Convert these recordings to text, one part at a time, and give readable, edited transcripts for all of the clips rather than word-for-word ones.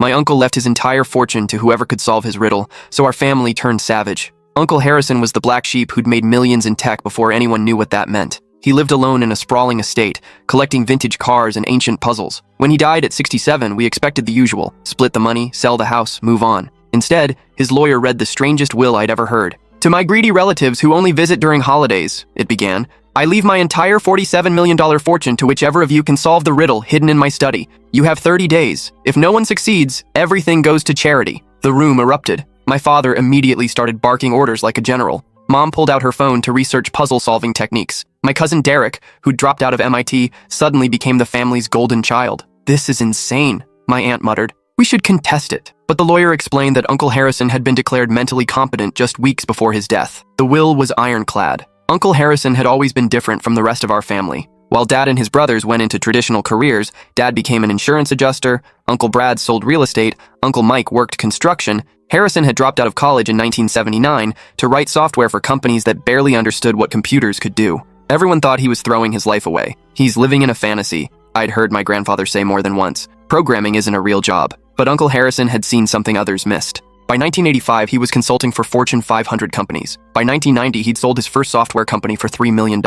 My uncle left his entire fortune to whoever could solve his riddle, so our family turned savage. Uncle Harrison was the black sheep who'd made millions in tech before anyone knew what that meant. He lived alone in a sprawling estate, collecting vintage cars and ancient puzzles. When he died at 67, we expected the usual: split the money, sell the house, move on. Instead, his lawyer read the strangest will I'd ever heard. "To my greedy relatives who only visit during holidays," it began, "I leave my entire $47 million fortune to whichever of you can solve the riddle hidden in my study. You have 30 days. If no one succeeds, everything goes to charity." The room erupted. My father immediately started barking orders like a general. Mom pulled out her phone to research puzzle-solving techniques. My cousin Derek, who'd dropped out of MIT, suddenly became the family's golden child. "This is insane," my aunt muttered. "We should contest it." But the lawyer explained that Uncle Harrison had been declared mentally competent just weeks before his death. The will was ironclad. Uncle Harrison had always been different from the rest of our family. While Dad and his brothers went into traditional careers, Dad became an insurance adjuster, Uncle Brad sold real estate, Uncle Mike worked construction. Harrison had dropped out of college in 1979 to write software for companies that barely understood what computers could do. Everyone thought he was throwing his life away. "He's living in a fantasy," I'd heard my grandfather say more than once. "Programming isn't a real job." But Uncle Harrison had seen something others missed. By 1985, he was consulting for Fortune 500 companies. By 1990, he'd sold his first software company for $3 million.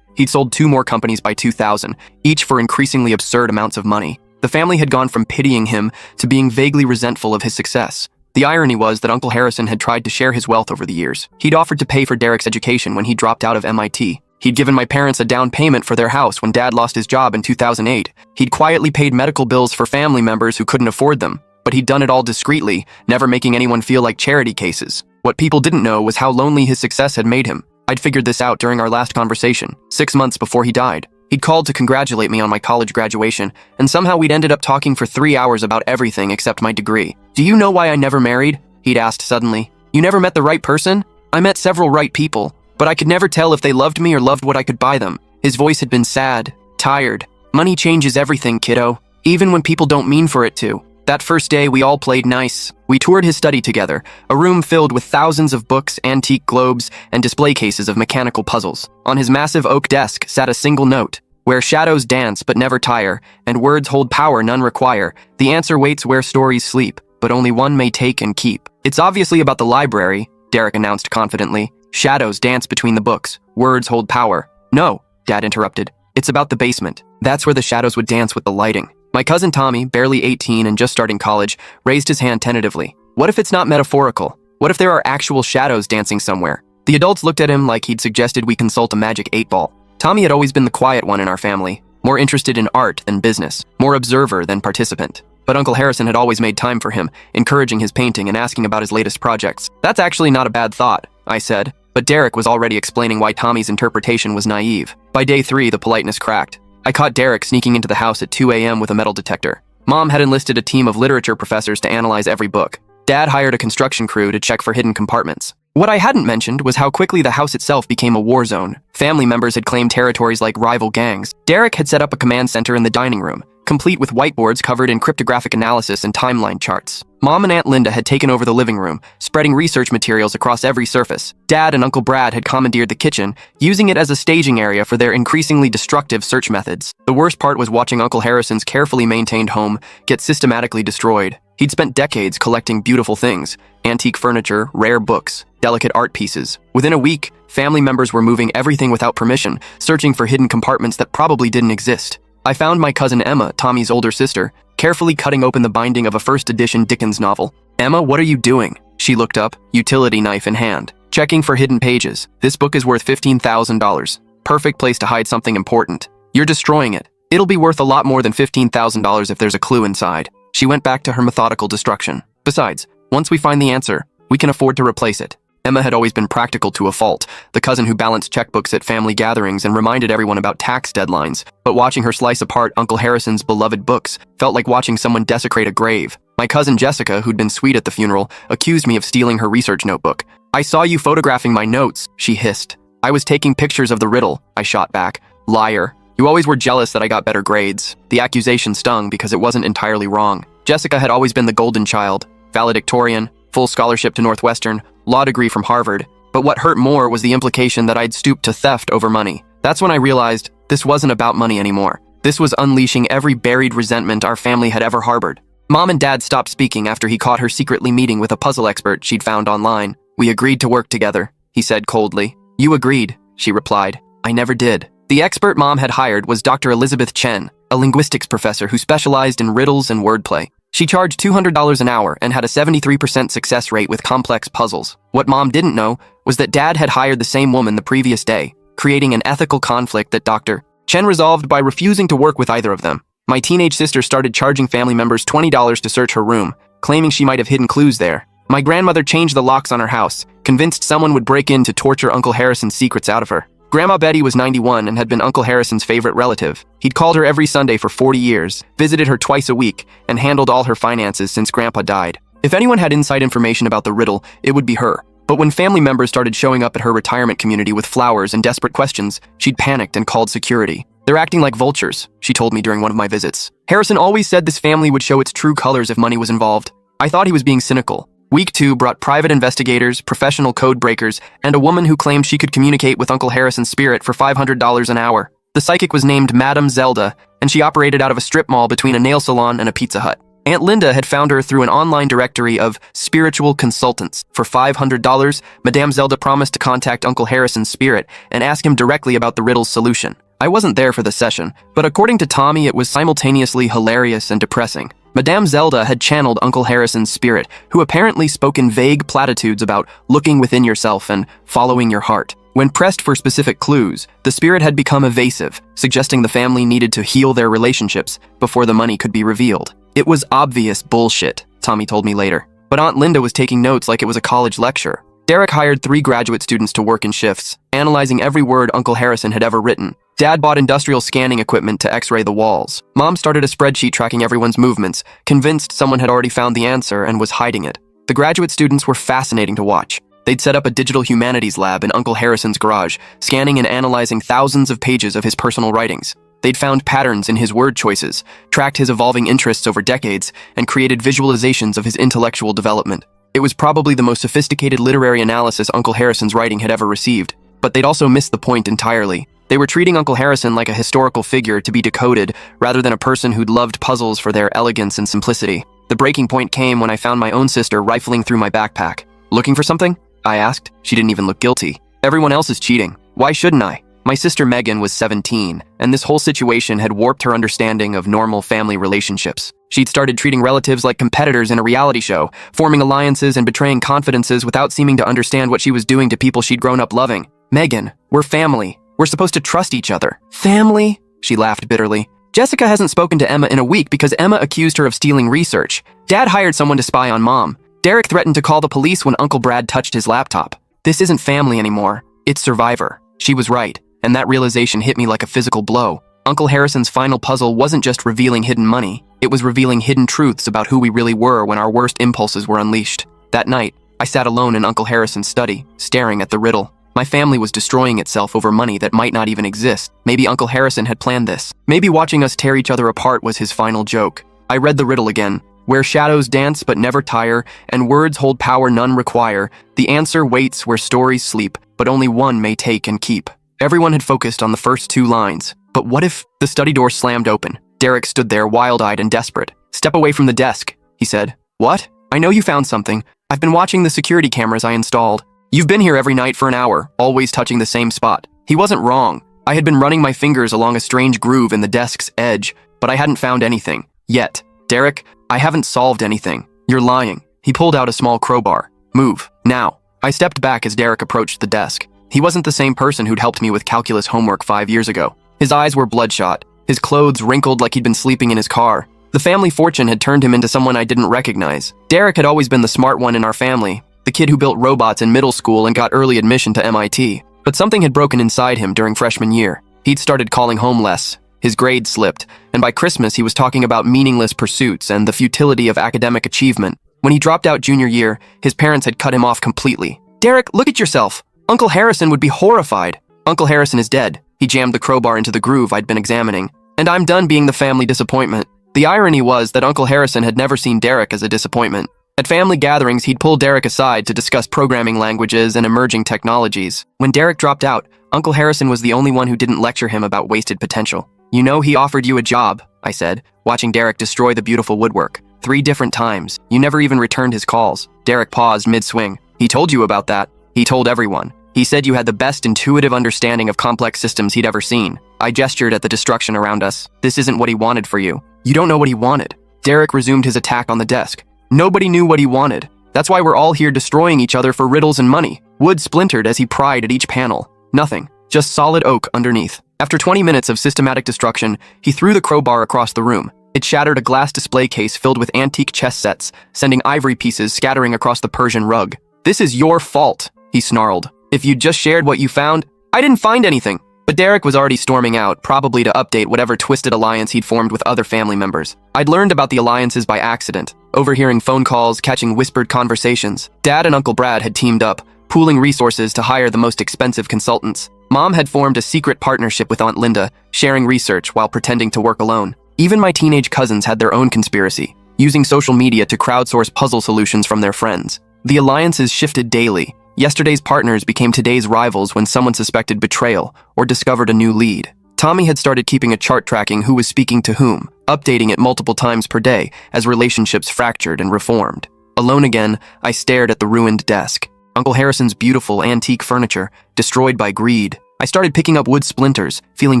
He'd sold 2 more companies by 2000, each for increasingly absurd amounts of money. The family had gone from pitying him to being vaguely resentful of his success. The irony was that Uncle Harrison had tried to share his wealth over the years. He'd offered to pay for Derek's education when he dropped out of MIT. He'd given my parents a down payment for their house when Dad lost his job in 2008. He'd quietly paid medical bills for family members who couldn't afford them. But he'd done it all discreetly, never making anyone feel like charity cases. What people didn't know was how lonely his success had made him. I'd figured this out during our last conversation, 6 months before he died. He'd called to congratulate me on my college graduation, and somehow we'd ended up talking for 3 hours about everything except my degree. "Do you know why I never married?" he'd asked suddenly. "You never met the right person?" "I met several right people, but I could never tell if they loved me or loved what I could buy them." His voice had been sad, tired. "Money changes everything, kiddo, even when people don't mean for it to." That first day, we all played nice. We toured his study together, a room filled with thousands of books, antique globes, and display cases of mechanical puzzles. On his massive oak desk sat a single note: "Where shadows dance but never tire, and words hold power none require, the answer waits where stories sleep, but only one may take and keep." "It's obviously about the library," Derek announced confidently. "Shadows dance between the books. Words hold power." "No," Dad interrupted. "It's about the basement. That's where the shadows would dance with the lighting." My cousin Tommy, barely 18 and just starting college, raised his hand tentatively. "What if it's not metaphorical? What if there are actual shadows dancing somewhere?" The adults looked at him like he'd suggested we consult a magic 8-ball. Tommy had always been the quiet one in our family, more interested in art than business, more observer than participant. But Uncle Harrison had always made time for him, encouraging his painting and asking about his latest projects. "That's actually not a bad thought," I said. But Derek was already explaining why Tommy's interpretation was naive. By day 3, the politeness cracked. I caught Derek sneaking into the house at 2 a.m. with a metal detector. Mom had enlisted a team of literature professors to analyze every book. Dad hired a construction crew to check for hidden compartments. What I hadn't mentioned was how quickly the house itself became a war zone. Family members had claimed territories like rival gangs. Derek had set up a command center in the dining room, complete with whiteboards covered in cryptographic analysis and timeline charts. Mom and Aunt Linda had taken over the living room, spreading research materials across every surface. Dad and Uncle Brad had commandeered the kitchen, using it as a staging area for their increasingly destructive search methods. The worst part was watching Uncle Harrison's carefully maintained home get systematically destroyed. He'd spent decades collecting beautiful things: antique furniture, rare books, delicate art pieces. Within a week, family members were moving everything without permission, searching for hidden compartments that probably didn't exist. I found my cousin Emma, Tommy's older sister, carefully cutting open the binding of a first-edition Dickens novel. "Emma, what are you doing?" She looked up, utility knife in hand. "Checking for hidden pages. This book is worth $15,000. Perfect place to hide something important. You're destroying it. It'll be worth a lot more than $15,000 if there's a clue inside." She went back to her methodical destruction. "Besides, once we find the answer, we can afford to replace it." Emma had always been practical to a fault, the cousin who balanced checkbooks at family gatherings and reminded everyone about tax deadlines. But watching her slice apart Uncle Harrison's beloved books felt like watching someone desecrate a grave. My cousin Jessica, who'd been sweet at the funeral, accused me of stealing her research notebook. "I saw you photographing my notes," she hissed. "I was taking pictures of the riddle," I shot back. "Liar. You always were jealous that I got better grades." The accusation stung because it wasn't entirely wrong. Jessica had always been the golden child. Valedictorian, full scholarship to Northwestern, law degree from Harvard. But what hurt more was the implication that I'd stooped to theft over money. That's when I realized this wasn't about money anymore. This was unleashing every buried resentment our family had ever harbored. Mom and Dad stopped speaking after he caught her secretly meeting with a puzzle expert she'd found online. "We agreed to work together," he said coldly. "You agreed," she replied. "I never did." The expert Mom had hired was Dr. Elizabeth Chen, a linguistics professor who specialized in riddles and wordplay. She charged $200 an hour and had a 73% success rate with complex puzzles. What Mom didn't know was that Dad had hired the same woman the previous day, creating an ethical conflict that Dr. Chen resolved by refusing to work with either of them. My teenage sister started charging family members $20 to search her room, claiming she might have hidden clues there. My grandmother changed the locks on her house, convinced someone would break in to torture Uncle Harrison's secrets out of her. Grandma Betty was 91 and had been Uncle Harrison's favorite relative. He'd called her every Sunday for 40 years, visited her twice a week, and handled all her finances since Grandpa died. If anyone had inside information about the riddle, it would be her. But when family members started showing up at her retirement community with flowers and desperate questions, she'd panicked and called security. "They're acting like vultures," she told me during one of my visits. "Harrison always said this family would show its true colors if money was involved." I thought he was being cynical. Week 2 brought private investigators, professional code breakers, and a woman who claimed she could communicate with Uncle Harrison's spirit for $500 an hour. The psychic was named Madame Zelda, and she operated out of a strip mall between a nail salon and a Pizza Hut. Aunt Linda had found her through an online directory of spiritual consultants. For $500, Madame Zelda promised to contact Uncle Harrison's spirit and ask him directly about the riddle's solution. I wasn't there for the session, but according to Tommy, it was simultaneously hilarious and depressing. Madame Zelda had channeled Uncle Harrison's spirit, who apparently spoke in vague platitudes about looking within yourself and following your heart. When pressed for specific clues, the spirit had become evasive, suggesting the family needed to heal their relationships before the money could be revealed. It was obvious bullshit, Tommy told me later. But Aunt Linda was taking notes like it was a college lecture. Derek hired 3 graduate students to work in shifts, analyzing every word Uncle Harrison had ever written. Dad bought industrial scanning equipment to x-ray the walls. Mom started a spreadsheet tracking everyone's movements, convinced someone had already found the answer and was hiding it. The graduate students were fascinating to watch. They'd set up a digital humanities lab in Uncle Harrison's garage, scanning and analyzing thousands of pages of his personal writings. They'd found patterns in his word choices, tracked his evolving interests over decades, and created visualizations of his intellectual development. It was probably the most sophisticated literary analysis Uncle Harrison's writing had ever received. But they'd also missed the point entirely. They were treating Uncle Harrison like a historical figure to be decoded, rather than a person who'd loved puzzles for their elegance and simplicity. The breaking point came when I found my own sister rifling through my backpack. "Looking for something?" I asked. She didn't even look guilty. "Everyone else is cheating. Why shouldn't I?" My sister Megan was 17, and this whole situation had warped her understanding of normal family relationships. She'd started treating relatives like competitors in a reality show, forming alliances and betraying confidences without seeming to understand what she was doing to people she'd grown up loving. "Megan, we're family. We're supposed to trust each other." "Family?" She laughed bitterly. "Jessica hasn't spoken to Emma in a week because Emma accused her of stealing research. Dad hired someone to spy on Mom. Derek threatened to call the police when Uncle Brad touched his laptop. This isn't family anymore. It's Survivor." She was right, and that realization hit me like a physical blow. Uncle Harrison's final puzzle wasn't just revealing hidden money. It was revealing hidden truths about who we really were when our worst impulses were unleashed. That night, I sat alone in Uncle Harrison's study, staring at the riddle. My family was destroying itself over money that might not even exist. Maybe Uncle Harrison had planned this. Maybe watching us tear each other apart was his final joke. I read the riddle again. "Where shadows dance but never tire, and words hold power none require, the answer waits where stories sleep, but only one may take and keep." Everyone had focused on the first 2 lines. But what if the study door slammed open? Derek stood there wild-eyed and desperate. "Step away from the desk," he said. "What? I know you found something. I've been watching the security cameras I installed. You've been here every night for an hour, always touching the same spot." He wasn't wrong. I had been running my fingers along a strange groove in the desk's edge, but I hadn't found anything. Yet. "Derek, I haven't solved anything. You're lying." He pulled out a small crowbar. "Move, now." I stepped back as Derek approached the desk. He wasn't the same person who'd helped me with calculus homework 5 years ago. His eyes were bloodshot, his clothes wrinkled like he'd been sleeping in his car. The family fortune had turned him into someone I didn't recognize. Derek had always been the smart one in our family, the kid who built robots in middle school and got early admission to MIT. But something had broken inside him during freshman year. He'd started calling home less. His grades slipped, and by Christmas he was talking about meaningless pursuits and the futility of academic achievement. When he dropped out junior year, his parents had cut him off completely. "Derek, look at yourself. Uncle Harrison would be horrified." "Uncle Harrison is dead." He jammed the crowbar into the groove I'd been examining. "And I'm done being the family disappointment." The irony was that Uncle Harrison had never seen Derek as a disappointment. At family gatherings, he'd pull Derek aside to discuss programming languages and emerging technologies. When Derek dropped out, Uncle Harrison was the only one who didn't lecture him about wasted potential. "You know he offered you a job," I said, watching Derek destroy the beautiful woodwork. 3 different times. You never even returned his calls. Derek paused mid-swing. He told you about that. He told everyone. He said you had the best intuitive understanding of complex systems he'd ever seen. I gestured at the destruction around us. This isn't what he wanted for you. You don't know what he wanted. Derek resumed his attack on the desk. Nobody knew what he wanted. That's why we're all here destroying each other for riddles and money. Wood splintered as he pried at each panel. Nothing. Just solid oak underneath. After 20 minutes of systematic destruction, he threw the crowbar across the room. It shattered a glass display case filled with antique chess sets, sending ivory pieces scattering across the Persian rug. This is your fault, he snarled. If you'd just shared what you found, I didn't find anything. But Derek was already storming out, probably to update whatever twisted alliance he'd formed with other family members. I'd learned about the alliances by accident, overhearing phone calls, catching whispered conversations. Dad and Uncle Brad had teamed up, pooling resources to hire the most expensive consultants. Mom had formed a secret partnership with Aunt Linda, sharing research while pretending to work alone. Even my teenage cousins had their own conspiracy, using social media to crowdsource puzzle solutions from their friends. The alliances shifted daily. Yesterday's partners became today's rivals when someone suspected betrayal or discovered a new lead. Tommy had started keeping a chart tracking who was speaking to whom, updating it multiple times per day as relationships fractured and reformed. Alone again, I stared at the ruined desk. Uncle Harrison's beautiful antique furniture, destroyed by greed. I started picking up wood splinters, feeling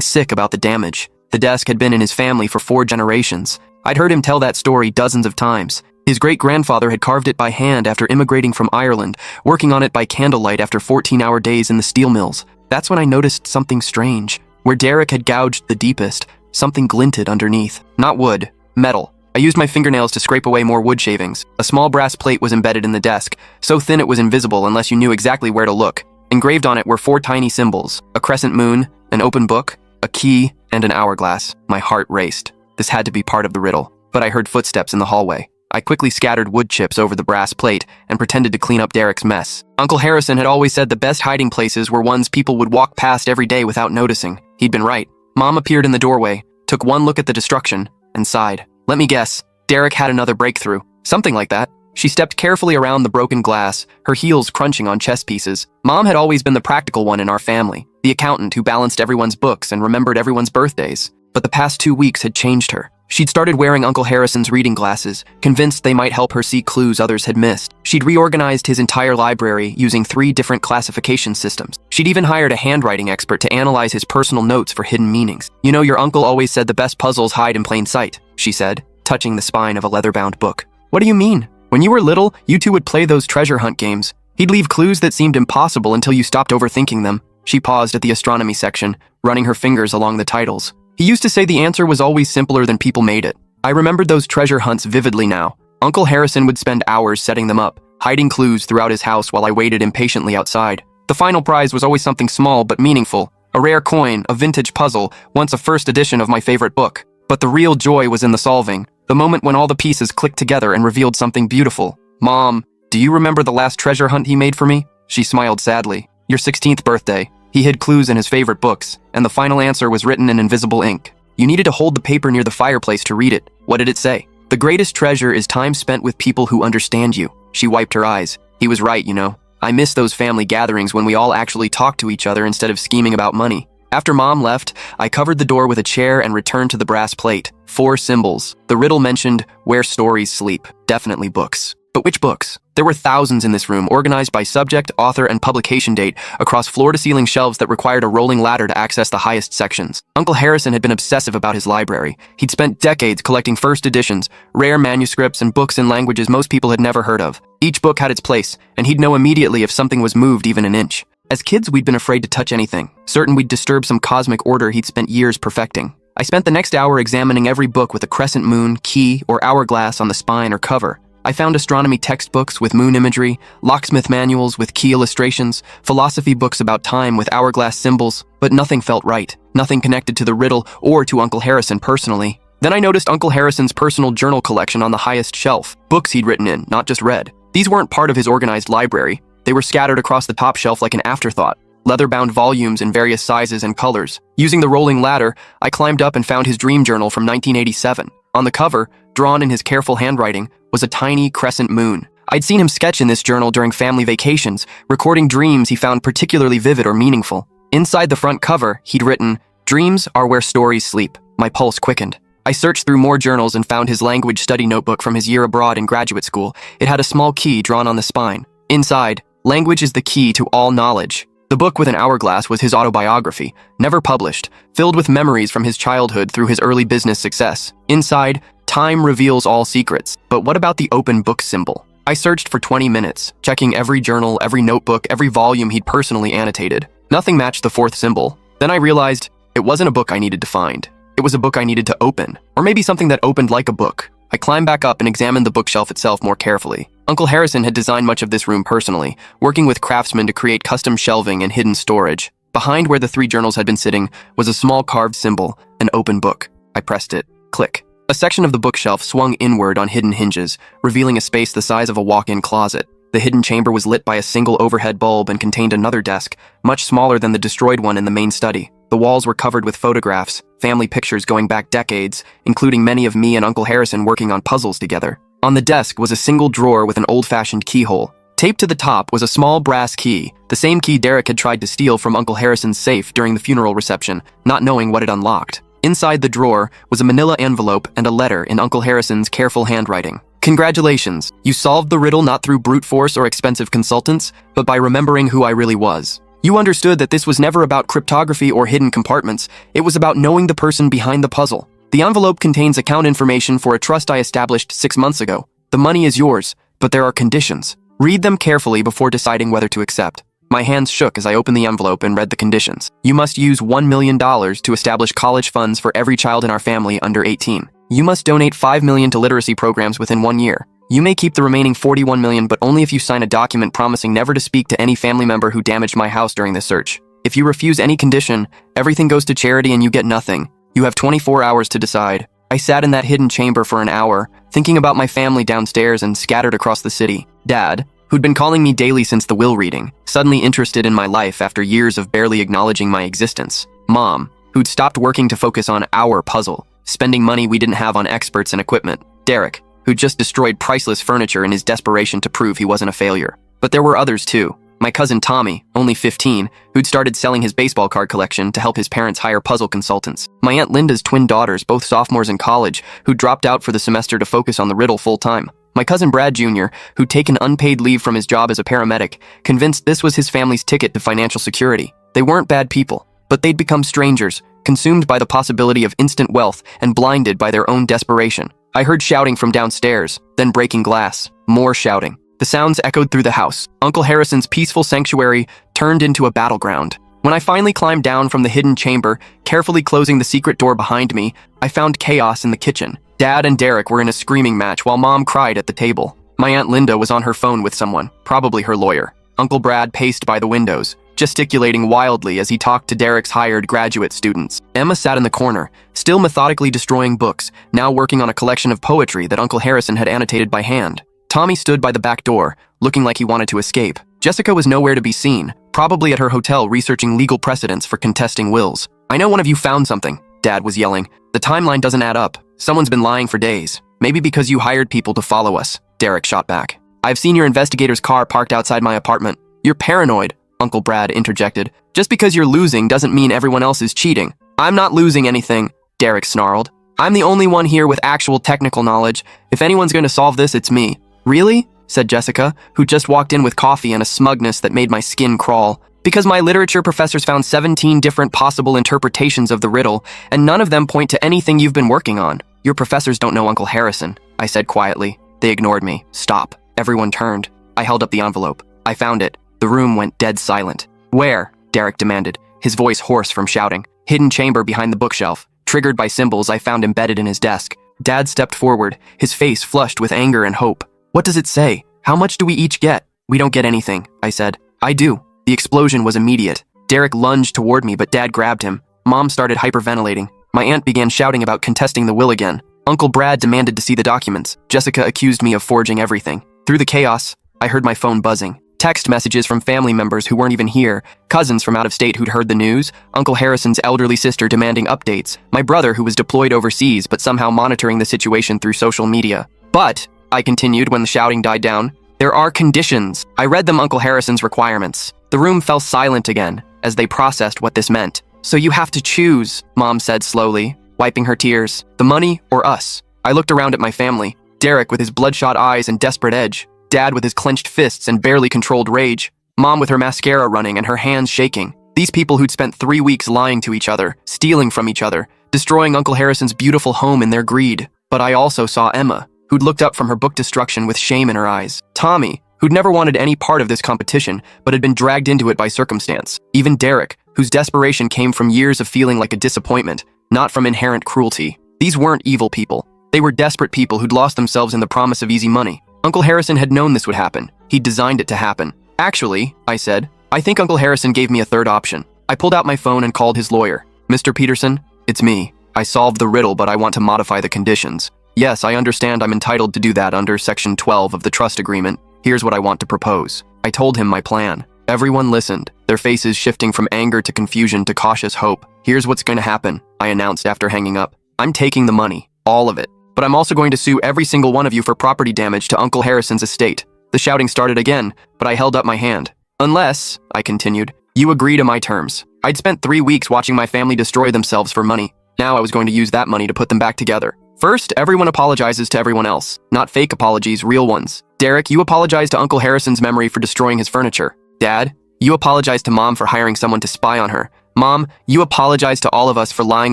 sick about the damage. The desk had been in his family for 4 generations. I'd heard him tell that story dozens of times. His great-grandfather had carved it by hand after immigrating from Ireland, working on it by candlelight after 14-hour days in the steel mills. That's when I noticed something strange. Where Derek had gouged the deepest, something glinted underneath. Not wood, metal. I used my fingernails to scrape away more wood shavings. A small brass plate was embedded in the desk, so thin it was invisible unless you knew exactly where to look. Engraved on it were 4 tiny symbols: a crescent moon, an open book, a key, and an hourglass. My heart raced. This had to be part of the riddle. But I heard footsteps in the hallway. I quickly scattered wood chips over the brass plate and pretended to clean up Derek's mess. Uncle Harrison had always said the best hiding places were ones people would walk past every day without noticing. He'd been right. Mom appeared in the doorway, took one look at the destruction, and sighed. Let me guess, Derek had another breakthrough. Something like that. She stepped carefully around the broken glass, her heels crunching on chess pieces. Mom had always been the practical one in our family, the accountant who balanced everyone's books and remembered everyone's birthdays. But the past 2 weeks had changed her. She'd started wearing Uncle Harrison's reading glasses, convinced they might help her see clues others had missed. She'd reorganized his entire library using 3 different classification systems. She'd even hired a handwriting expert to analyze his personal notes for hidden meanings. You know, your uncle always said the best puzzles hide in plain sight, she said, touching the spine of a leather-bound book. What do you mean? When you were little, you two would play those treasure hunt games. He'd leave clues that seemed impossible until you stopped overthinking them. She paused at the astronomy section, running her fingers along the titles. He used to say the answer was always simpler than people made it. I remembered those treasure hunts vividly now. Uncle Harrison would spend hours setting them up, hiding clues throughout his house while I waited impatiently outside. The final prize was always something small but meaningful. A rare coin, a vintage puzzle, once a first edition of my favorite book. But the real joy was in the solving, the moment when all the pieces clicked together and revealed something beautiful. Mom, do you remember the last treasure hunt he made for me? She smiled sadly. Your 16th birthday. He hid clues in his favorite books, and the final answer was written in invisible ink. You needed to hold the paper near the fireplace to read it. What did it say? The greatest treasure is time spent with people who understand you. She wiped her eyes. He was right, you know. I miss those family gatherings when we all actually talked to each other instead of scheming about money. After Mom left, I covered the door with a chair and returned to the brass plate. 4 symbols. The riddle mentioned where stories sleep. Definitely books. But which books? There were thousands in this room, organized by subject, author, and publication date, across floor-to-ceiling shelves that required a rolling ladder to access the highest sections. Uncle Harrison had been obsessive about his library. He'd spent decades collecting first editions, rare manuscripts, and books in languages most people had never heard of. Each book had its place, and he'd know immediately if something was moved even an inch. As kids, we'd been afraid to touch anything, certain we'd disturb some cosmic order he'd spent years perfecting. I spent the next hour examining every book with a crescent moon, key, or hourglass on the spine or cover. I found astronomy textbooks with moon imagery, locksmith manuals with key illustrations, philosophy books about time with hourglass symbols, but nothing felt right. Nothing connected to the riddle or to Uncle Harrison personally. Then I noticed Uncle Harrison's personal journal collection on the highest shelf, books he'd written in, not just read. These weren't part of his organized library. They were scattered across the top shelf like an afterthought, leather-bound volumes in various sizes and colors. Using the rolling ladder, I climbed up and found his dream journal from 1987. On the cover, drawn in his careful handwriting, was a tiny crescent moon. I'd seen him sketch in this journal during family vacations, recording dreams he found particularly vivid or meaningful. Inside the front cover, he'd written, "Dreams are where stories sleep." My pulse quickened. I searched through more journals and found his language study notebook from his year abroad in graduate school. It had a small key drawn on the spine. Inside, language is the key to all knowledge. The book with an hourglass was his autobiography, never published, filled with memories from his childhood through his early business success. Inside, time reveals all secrets. But what about the open book symbol? I searched for 20 minutes, checking every journal, every notebook, every volume he'd personally annotated. Nothing matched the fourth symbol. Then I realized it wasn't a book I needed to find. It was a book I needed to open, or maybe something that opened like a book. I climbed back up and examined the bookshelf itself more carefully. Uncle Harrison had designed much of this room personally, working with craftsmen to create custom shelving and hidden storage. Behind where the 3 journals had been sitting was a small carved symbol, an open book. I pressed it. Click. A section of the bookshelf swung inward on hidden hinges, revealing a space the size of a walk-in closet. The hidden chamber was lit by a single overhead bulb and contained another desk, much smaller than the destroyed one in the main study. The walls were covered with photographs, family pictures going back decades, including many of me and Uncle Harrison working on puzzles together. On the desk was a single drawer with an old-fashioned keyhole. Taped to the top was a small brass key, the same key Derek had tried to steal from Uncle Harrison's safe during the funeral reception, not knowing what it unlocked. Inside the drawer was a manila envelope and a letter in Uncle Harrison's careful handwriting. Congratulations, you solved the riddle not through brute force or expensive consultants, but by remembering who I really was. You understood that this was never about cryptography or hidden compartments, it was about knowing the person behind the puzzle. The envelope contains account information for a trust I established 6 months ago. The money is yours, but there are conditions. Read them carefully before deciding whether to accept. My hands shook as I opened the envelope and read the conditions. You must use $1 million to establish college funds for every child in our family under 18. You must donate $5 million to literacy programs within 1 year. You may keep the remaining $41 million, but only if you sign a document promising never to speak to any family member who damaged my house during the search. If you refuse any condition, everything goes to charity and you get nothing. You have 24 hours to decide. I sat in that hidden chamber for an hour, thinking about my family downstairs and scattered across the city. Dad, who'd been calling me daily since the will reading, suddenly interested in my life after years of barely acknowledging my existence. Mom, who'd stopped working to focus on our puzzle, spending money we didn't have on experts and equipment. Derek, who'd just destroyed priceless furniture in his desperation to prove he wasn't a failure. But there were others too. My cousin Tommy, only 15, who'd started selling his baseball card collection to help his parents hire puzzle consultants. My Aunt Linda's twin daughters, both sophomores in college, who dropped out for the semester to focus on the riddle full-time. My cousin Brad Jr., who'd taken unpaid leave from his job as a paramedic, convinced this was his family's ticket to financial security. They weren't bad people, but they'd become strangers, consumed by the possibility of instant wealth and blinded by their own desperation. I heard shouting from downstairs, then breaking glass, more shouting. The sounds echoed through the house. Uncle Harrison's peaceful sanctuary turned into a battleground. When I finally climbed down from the hidden chamber, carefully closing the secret door behind me, I found chaos in the kitchen. Dad and Derek were in a screaming match while Mom cried at the table. My Aunt Linda was on her phone with someone, probably her lawyer. Uncle Brad paced by the windows, gesticulating wildly as he talked to Derek's hired graduate students. Emma sat in the corner, still methodically destroying books, now working on a collection of poetry that Uncle Harrison had annotated by hand. Tommy stood by the back door, looking like he wanted to escape. Jessica was nowhere to be seen, probably at her hotel researching legal precedents for contesting wills. I know one of you found something, Dad was yelling. The timeline doesn't add up. Someone's been lying for days. Maybe because you hired people to follow us, Derek shot back. I've seen your investigator's car parked outside my apartment. You're paranoid, Uncle Brad interjected. Just because you're losing doesn't mean everyone else is cheating. I'm not losing anything, Derek snarled. I'm the only one here with actual technical knowledge. If anyone's going to solve this, it's me. Really? Said Jessica, who just walked in with coffee and a smugness that made my skin crawl. Because my literature professors found 17 different possible interpretations of the riddle, and none of them point to anything you've been working on. Your professors don't know Uncle Harrison, I said quietly. They ignored me. Stop. Everyone turned. I held up the envelope. I found it. The room went dead silent. Where? Derek demanded, his voice hoarse from shouting. Hidden chamber behind the bookshelf, triggered by symbols I found embedded in his desk. Dad stepped forward, his face flushed with anger and hope. What does it say? How much do we each get? We don't get anything, I said. I do. The explosion was immediate. Derek lunged toward me, but Dad grabbed him. Mom started hyperventilating. My aunt began shouting about contesting the will again. Uncle Brad demanded to see the documents. Jessica accused me of forging everything. Through the chaos, I heard my phone buzzing. Text messages from family members who weren't even here, cousins from out of state who'd heard the news, Uncle Harrison's elderly sister demanding updates, my brother who was deployed overseas but somehow monitoring the situation through social media. But, I continued when the shouting died down, there are conditions. I read them Uncle Harrison's requirements. The room fell silent again as they processed what this meant. So you have to choose, Mom said slowly. wiping her tears. The money or us? I looked around at my family. Derek with his bloodshot eyes and desperate edge. Dad with his clenched fists and barely controlled rage. Mom with her mascara running and her hands shaking. These people who'd spent 3 weeks lying to each other, stealing from each other, destroying Uncle Harrison's beautiful home in their greed. But I also saw Emma, who'd looked up from her book destruction with shame in her eyes. Tommy, who'd never wanted any part of this competition, but had been dragged into it by circumstance. Even Derek, whose desperation came from years of feeling like a disappointment, not from inherent cruelty. These weren't evil people. They were desperate people who'd lost themselves in the promise of easy money. Uncle Harrison had known this would happen. He'd designed it to happen. Actually, I said, I think Uncle Harrison gave me a third option. I pulled out my phone and called his lawyer. Mr. Peterson, it's me. I solved the riddle, but I want to modify the conditions. Yes, I understand I'm entitled to do that under Section 12 of the trust agreement. Here's what I want to propose. I told him my plan. Everyone listened, their faces shifting from anger to confusion to cautious hope. Here's what's going to happen, I announced after hanging up. I'm taking the money, all of it. But I'm also going to sue every single one of you for property damage to Uncle Harrison's estate. The shouting started again, but I held up my hand. Unless, I continued, you agree to my terms. I'd spent 3 weeks watching my family destroy themselves for money. Now I was going to use that money to put them back together. First, everyone apologizes to everyone else. Not fake apologies, real ones. Derek, you apologize to Uncle Harrison's memory for destroying his furniture. Dad, you apologize to Mom for hiring someone to spy on her. Mom, you apologize to all of us for lying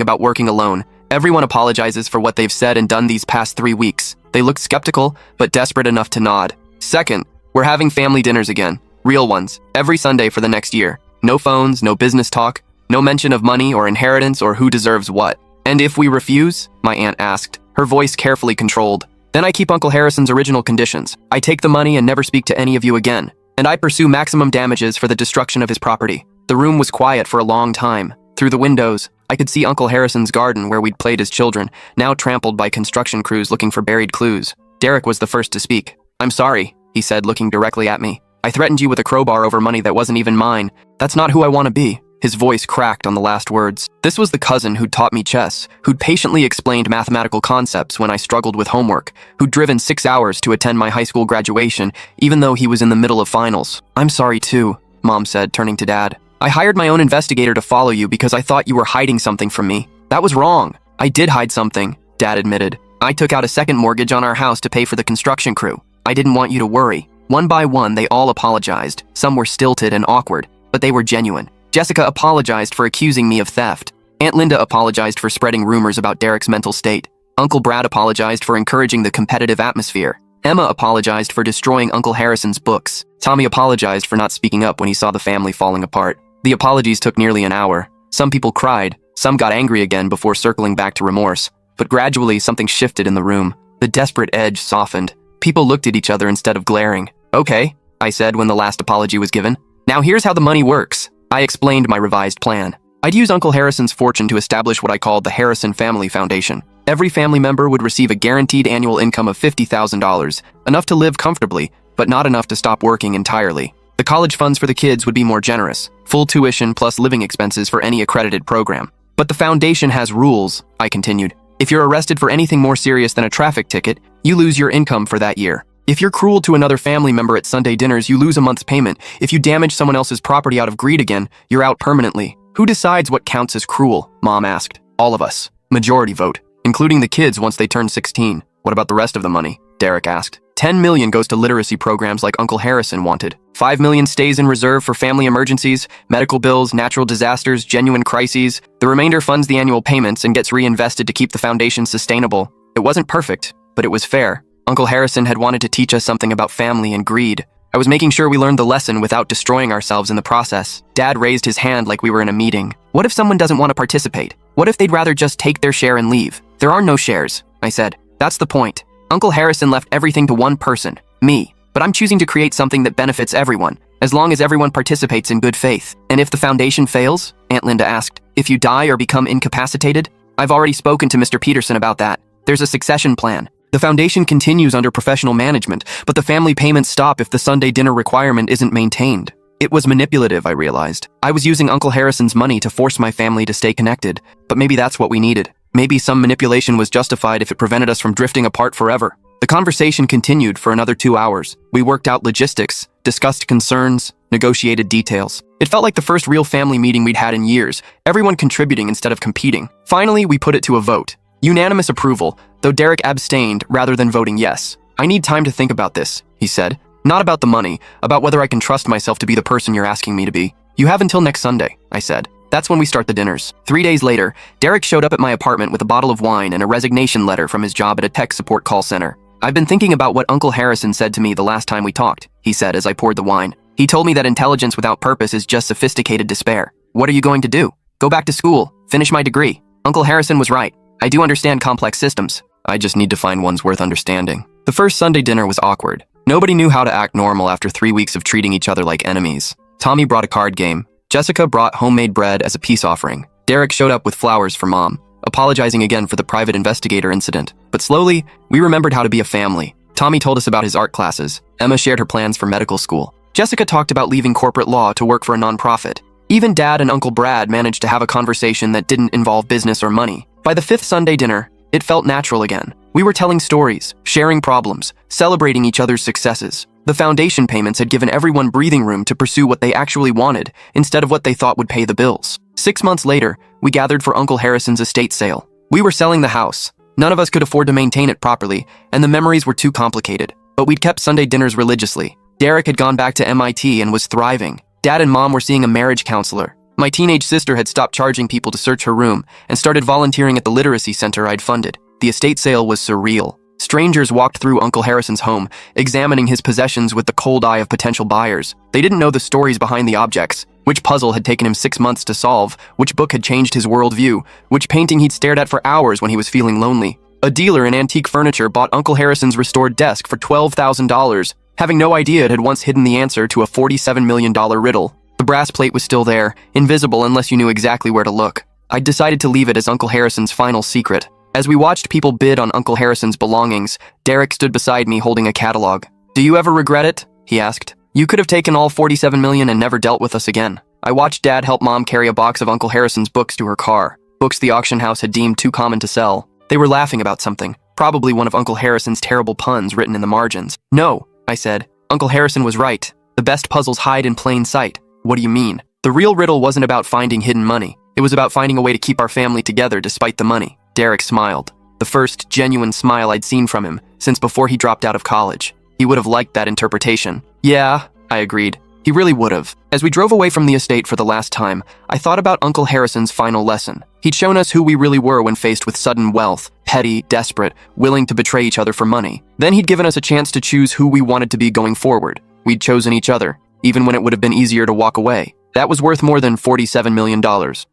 about working alone. Everyone apologizes for what they've said and done these past 3 weeks. They looked skeptical, but desperate enough to nod. Second, we're having family dinners again. Real ones. Every Sunday for the next year. No phones, no business talk, no mention of money or inheritance or who deserves what. And if we refuse? My aunt asked, her voice carefully controlled. Then I keep Uncle Harrison's original conditions. I take the money and never speak to any of you again. And I pursue maximum damages for the destruction of his property. The room was quiet for a long time. Through the windows, I could see Uncle Harrison's garden where we'd played as children, now trampled by construction crews looking for buried clues. Derek was the first to speak. I'm sorry, he said, looking directly at me. I threatened you with a crowbar over money that wasn't even mine. That's not who I want to be. His voice cracked on the last words. This was the cousin who'd taught me chess, who'd patiently explained mathematical concepts when I struggled with homework, who'd driven 6 hours to attend my high school graduation, even though he was in the middle of finals. I'm sorry too, Mom said, turning to Dad. I hired my own investigator to follow you because I thought you were hiding something from me. That was wrong. I did hide something, Dad admitted. I took out a second mortgage on our house to pay for the construction crew. I didn't want you to worry. One by one, they all apologized. Some were stilted and awkward, but they were genuine. Jessica apologized for accusing me of theft. Aunt Linda apologized for spreading rumors about Derek's mental state. Uncle Brad apologized for encouraging the competitive atmosphere. Emma apologized for destroying Uncle Harrison's books. Tommy apologized for not speaking up when he saw the family falling apart. The apologies took nearly an hour. Some people cried. Some got angry again before circling back to remorse. But gradually, something shifted in the room. The desperate edge softened. People looked at each other instead of glaring. Okay, I said when the last apology was given. Now here's how the money works. I explained my revised plan. I'd use Uncle Harrison's fortune to establish what I called the Harrison Family Foundation. Every family member would receive a guaranteed annual income of $50,000, enough to live comfortably, but not enough to stop working entirely. The college funds for the kids would be more generous, full tuition plus living expenses for any accredited program. But the foundation has rules, I continued. If you're arrested for anything more serious than a traffic ticket, you lose your income for that year. If you're cruel to another family member at Sunday dinners, you lose a month's payment. If you damage someone else's property out of greed again, you're out permanently. Who decides what counts as cruel? Mom asked. All of us. Majority vote, including the kids once they turn 16. What about the rest of the money? Derek asked. 10 million goes to literacy programs like Uncle Harrison wanted. 5 million stays in reserve for family emergencies, medical bills, natural disasters, genuine crises. The remainder funds the annual payments and gets reinvested to keep the foundation sustainable. It wasn't perfect, but it was fair. Uncle Harrison had wanted to teach us something about family and greed. I was making sure we learned the lesson without destroying ourselves in the process. Dad raised his hand like we were in a meeting. What if someone doesn't want to participate? What if they'd rather just take their share and leave? There are no shares, I said. That's the point. Uncle Harrison left everything to one person, me. But I'm choosing to create something that benefits everyone, as long as everyone participates in good faith. And if the foundation fails? Aunt Linda asked. If you die or become incapacitated? I've already spoken to Mr. Peterson about that. There's a succession plan. The foundation continues under professional management, but the family payments stop if the Sunday dinner requirement isn't maintained. It was manipulative, I realized. I was using Uncle Harrison's money to force my family to stay connected, but maybe that's what we needed. Maybe some manipulation was justified if it prevented us from drifting apart forever. The conversation continued for another 2 hours. We worked out logistics, discussed concerns, negotiated details. It felt like the first real family meeting we'd had in years, everyone contributing instead of competing. Finally, we put it to a vote. Unanimous approval, though Derek abstained rather than voting yes. "I need time to think about this," he said. "Not about the money, about whether I can trust myself to be the person you're asking me to be." "You have until next Sunday," I said. That's when we start the dinners. 3 days later, Derek showed up at my apartment with a bottle of wine and a resignation letter from his job at a tech support call center. "I've been thinking about what Uncle Harrison said to me the last time we talked," he said as I poured the wine. "He told me that intelligence without purpose is just sophisticated despair. What are you going to do? Go back to school, finish my degree. Uncle Harrison was right. I do understand complex systems. I just need to find ones worth understanding." The first Sunday dinner was awkward. Nobody knew how to act normal after 3 weeks of treating each other like enemies. Tommy brought a card game. Jessica brought homemade bread as a peace offering. Derek showed up with flowers for Mom, apologizing again for the private investigator incident. But slowly, we remembered how to be a family. Tommy told us about his art classes. Emma shared her plans for medical school. Jessica talked about leaving corporate law to work for a nonprofit. Even Dad and Uncle Brad managed to have a conversation that didn't involve business or money. By the 5th Sunday dinner, it felt natural again. We were telling stories, sharing problems, celebrating each other's successes. The foundation payments had given everyone breathing room to pursue what they actually wanted, instead of what they thought would pay the bills. 6 months later, we gathered for Uncle Harrison's estate sale. We were selling the house. None of us could afford to maintain it properly, and the memories were too complicated. But we'd kept Sunday dinners religiously. Derek had gone back to MIT and was thriving. Dad and Mom were seeing a marriage counselor. My teenage sister had stopped charging people to search her room and started volunteering at the literacy center I'd funded. The estate sale was surreal. Strangers walked through Uncle Harrison's home, examining his possessions with the cold eye of potential buyers. They didn't know the stories behind the objects, which puzzle had taken him 6 months to solve, which book had changed his worldview, which painting he'd stared at for hours when he was feeling lonely. A dealer in antique furniture bought Uncle Harrison's restored desk for $12,000, having no idea it had once hidden the answer to a $47 million riddle. The brass plate was still there, invisible unless you knew exactly where to look. I'd decided to leave it as Uncle Harrison's final secret. As we watched people bid on Uncle Harrison's belongings, Derek stood beside me holding a catalog. "Do you ever regret it?" he asked. "You could have taken all $47 million and never dealt with us again." I watched Dad help Mom carry a box of Uncle Harrison's books to her car, books the auction house had deemed too common to sell. They were laughing about something, probably one of Uncle Harrison's terrible puns written in the margins. "No," I said. "Uncle Harrison was right. The best puzzles hide in plain sight." "What do you mean?" "The real riddle wasn't about finding hidden money. It was about finding a way to keep our family together despite the money." Derek smiled. The first genuine smile I'd seen from him since before he dropped out of college. He would have liked that interpretation. "Yeah," I agreed. He really would have. As we drove away from the estate for the last time, I thought about Uncle Harrison's final lesson. He'd shown us who we really were when faced with sudden wealth, petty, desperate, willing to betray each other for money. Then he'd given us a chance to choose who we wanted to be going forward. We'd chosen each other, even when it would have been easier to walk away. That was worth more than $47 million,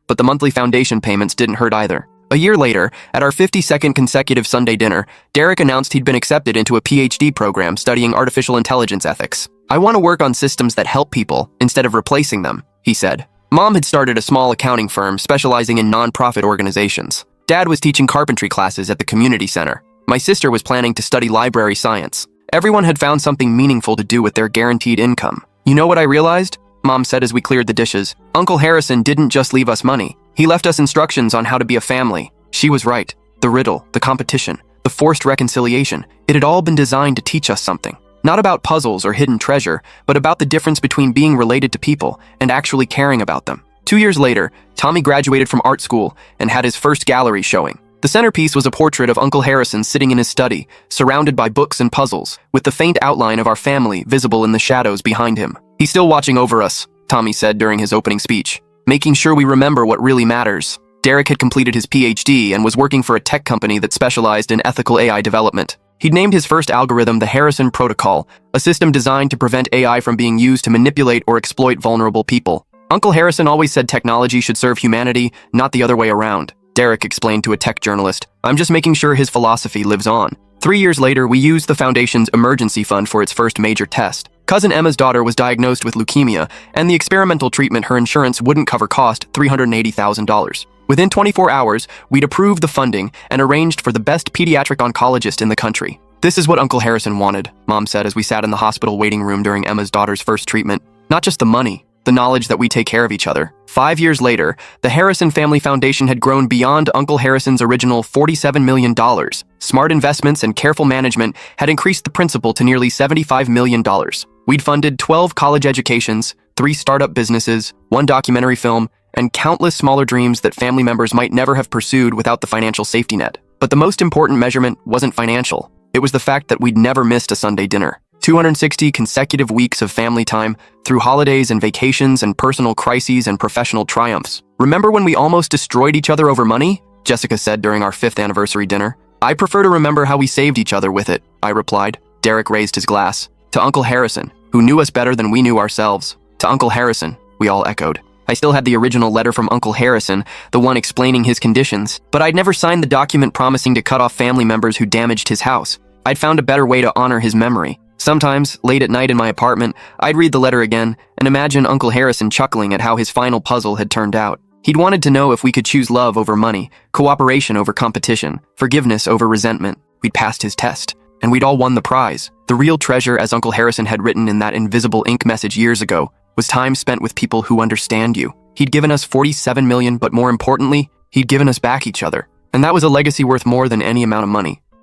but the monthly foundation payments didn't hurt either. A year later, at our 52nd consecutive Sunday dinner, Derek announced he'd been accepted into a PhD program studying artificial intelligence ethics. "I want to work on systems that help people instead of replacing them," he said. Mom had started a small accounting firm specializing in nonprofit organizations. Dad was teaching carpentry classes at the community center. My sister was planning to study library science. Everyone had found something meaningful to do with their guaranteed income. "You know what I realized?" Mom said as we cleared the dishes. "Uncle Harrison didn't just leave us money. He left us instructions on how to be a family." She was right. The riddle, the competition, the forced reconciliation, it had all been designed to teach us something. Not about puzzles or hidden treasure, but about the difference between being related to people and actually caring about them. 2 years later, Tommy graduated from art school and had his first gallery showing. The centerpiece was a portrait of Uncle Harrison sitting in his study, surrounded by books and puzzles, with the faint outline of our family visible in the shadows behind him. "He's still watching over us," Tommy said during his opening speech, "making sure we remember what really matters." Derek had completed his PhD and was working for a tech company that specialized in ethical AI development. He'd named his first algorithm the Harrison Protocol, a system designed to prevent AI from being used to manipulate or exploit vulnerable people. Uncle Harrison always said technology should serve humanity, not the other way around. Derek explained to a tech journalist, "I'm just making sure his philosophy lives on." 3 years later, we used the foundation's emergency fund for its first major test. Cousin Emma's daughter was diagnosed with leukemia, and the experimental treatment her insurance wouldn't cover cost $380,000. Within 24 hours, we'd approved the funding and arranged for the best pediatric oncologist in the country. "This is what Uncle Harrison wanted," Mom said as we sat in the hospital waiting room during Emma's daughter's first treatment. "Not just the money, the knowledge that we take care of each other." 5 years later, the Harrison Family Foundation had grown beyond Uncle Harrison's original $47 million. Smart investments and careful management had increased the principal to nearly $75 million. We'd funded 12 college educations, 3 startup businesses, 1 documentary film, and countless smaller dreams that family members might never have pursued without the financial safety net. But the most important measurement wasn't financial. It was the fact that we'd never missed a Sunday dinner. 260 consecutive weeks of family time, through holidays and vacations and personal crises and professional triumphs. Remember when we almost destroyed each other over money? Jessica said during our 5th anniversary dinner. I prefer to remember how we saved each other with it, I replied. Derek raised his glass. To Uncle Harrison, who knew us better than we knew ourselves. To Uncle Harrison, we all echoed. I still had the original letter from Uncle Harrison, the one explaining his conditions, but I'd never signed the document promising to cut off family members who damaged his house. I'd found a better way to honor his memory. Sometimes, late at night in my apartment, I'd read the letter again and imagine Uncle Harrison chuckling at how his final puzzle had turned out. He'd wanted to know if we could choose love over money, cooperation over competition, forgiveness over resentment. We'd passed his test, and we'd all won the prize. The real treasure, as Uncle Harrison had written in that invisible ink message years ago, was time spent with people who understand you. He'd given us 47 million, but more importantly, he'd given us back each other. And that was a legacy worth more than any amount of money.